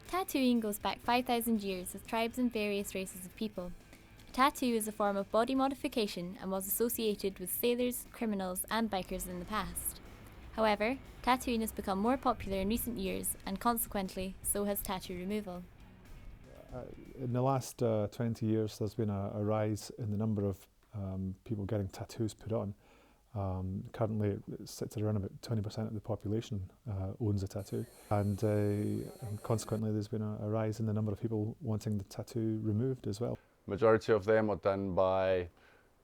Tattooing goes back 5,000 years with tribes and various races of people. A tattoo is a form of body modification and was associated with sailors, criminals, and bikers in the past. However, tattooing has become more popular in recent years, and consequently, so has tattoo removal. In the last 20 years, there's been a rise in the number of people getting tattoos put on. Currently, it sits at around about 20% of the population owns a tattoo, and consequently, there's been a rise in the number of people wanting the tattoo removed as well. Majority of them are done by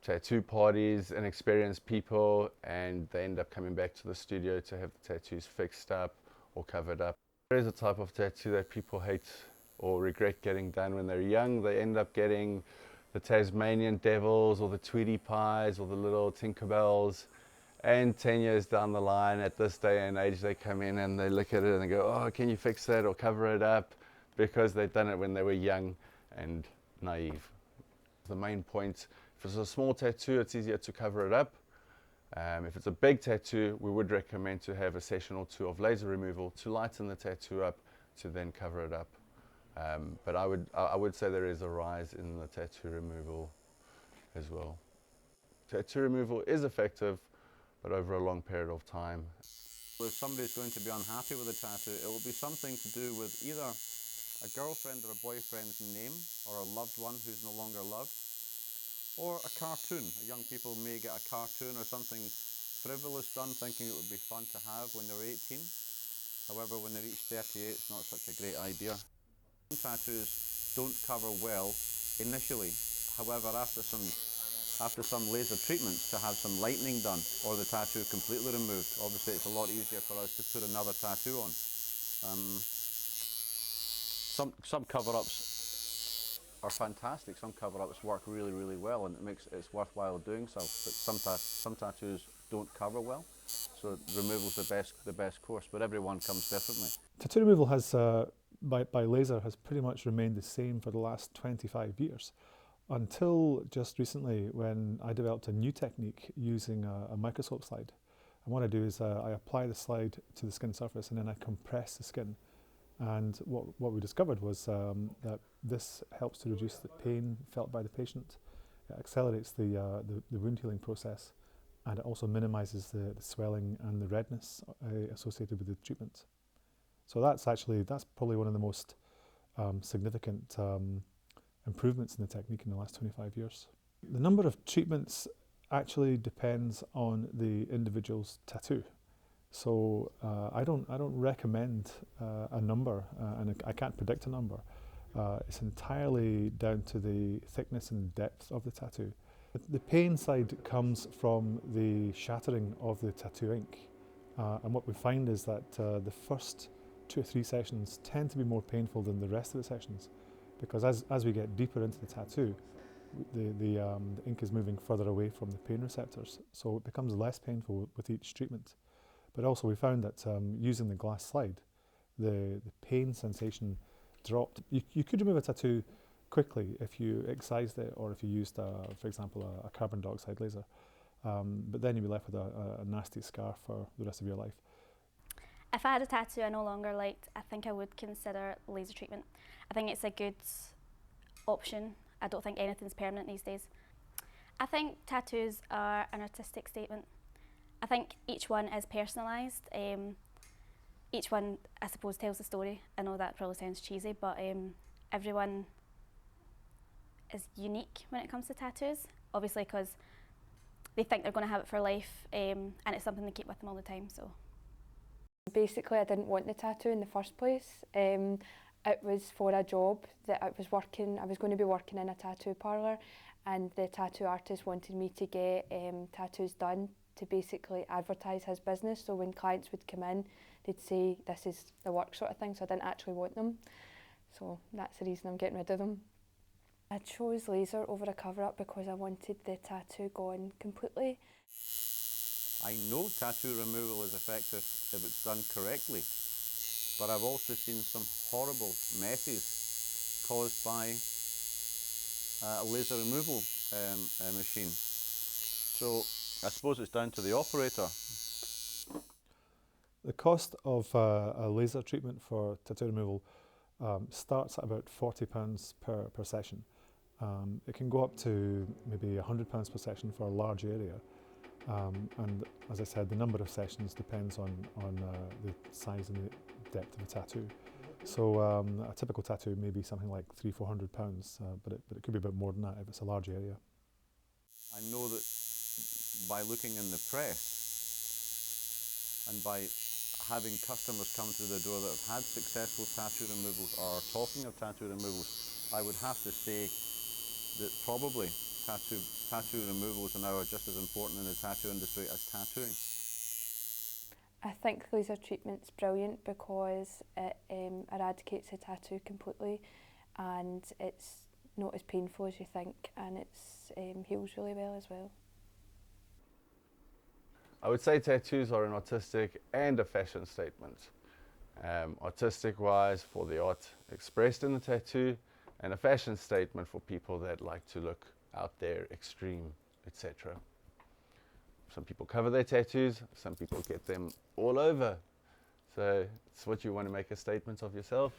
tattoo parties, inexperienced people, and they end up coming back to the studio to have the tattoos fixed up or covered up. There is a type of tattoo that people hate or regret getting done when they're young. They end up getting the Tasmanian devils or the Tweety pies or the little Tinkerbells, and 10 years down the line, at this day and age, they come in and they look at it and they go, oh, can you fix that or cover it up, because they've done it when they were young and naive. The main point, if it's a small tattoo, it's easier to cover it up. If it's a big tattoo, we would recommend to have a session or two of laser removal to lighten the tattoo up, to then cover it up. But I would say there is a rise in the tattoo removal as well. Tattoo removal is effective, but over a long period of time. If somebody's going to be unhappy with a tattoo, it will be something to do with either a girlfriend or a boyfriend's name, or a loved one who's no longer loved, or a cartoon. Young people may get a cartoon or something frivolous done, thinking it would be fun to have when they're 18. However, when they reach 38, it's not such a great idea. Tattoos don't cover well initially. However, after some laser treatments, to have some lightening done or the tattoo completely removed, obviously it's a lot easier for us to put another tattoo on. Some cover-ups are fantastic. Some cover-ups work really, really well, and it's worthwhile doing so. But some tattoos don't cover well, so removal's the best course. But everyone comes differently. Tattoo removal has, by laser, has pretty much remained the same for the last 25 years, until just recently when I developed a new technique using a microscope slide. And what I do is I apply the slide to the skin surface and then I compress the skin. And what we discovered was that this helps to reduce the pain felt by the patient. It accelerates the wound healing process, and it also minimises the swelling and the redness associated with the treatment. So that's probably one of the most significant improvements in the technique in the last 25 years. The number of treatments actually depends on the individual's tattoo. So I don't recommend a number, and I can't predict a number. It's entirely down to the thickness and depth of the tattoo. The pain side comes from the shattering of the tattoo ink, and what we find is that the first 2 or 3 sessions tend to be more painful than the rest of the sessions, because as we get deeper into the tattoo, the ink is moving further away from the pain receptors, so it becomes less painful with each treatment. But also we found that using the glass slide, the pain sensation dropped. You could remove a tattoo quickly if you excised it, or if you used, for example, a carbon dioxide laser. But then you'd be left with a nasty scar for the rest of your life. If I had a tattoo I no longer liked, I think I would consider laser treatment. I think it's a good option. I don't think anything's permanent these days. I think tattoos are an artistic statement. I think each one is personalised. Each one, I suppose, tells a story. I know that probably sounds cheesy, but everyone is unique when it comes to tattoos. Obviously, because they think they're going to have it for life, and it's something they keep with them all the time. So, basically, I didn't want the tattoo in the first place. It was for a job that I was going to be working in a tattoo parlour, and the tattoo artist wanted me to get tattoos done to basically advertise his business. So when clients would come in, they'd say, this is the work sort of thing, so I didn't actually want them. So that's the reason I'm getting rid of them. I chose laser over a cover-up because I wanted the tattoo gone completely. I know tattoo removal is effective if it's done correctly, but I've also seen some horrible messes caused by a laser removal machine. So I suppose it's down to the operator. The cost of a laser treatment for tattoo removal starts at about £40 per session. It can go up to maybe £100 per session for a large area. And as I said, the number of sessions depends on the size and the depth of the tattoo. So a typical tattoo may be something like £300–400, but it could be a bit more than that if it's a large area. I know that by looking in the press and by having customers come through the door that have had successful tattoo removals or are talking of tattoo removals, I would have to say that probably tattoo removals now are just as important in the tattoo industry as tattooing. I think laser treatment's brilliant because it eradicates the tattoo completely, and it's not as painful as you think, and it heals really well as well. I would say tattoos are an artistic and a fashion statement. Artistic wise for the art expressed in the tattoo, and a fashion statement for people that like to look out there, extreme, etc. Some people cover their tattoos, some people get them all over. So it's what you want to make a statement of yourself.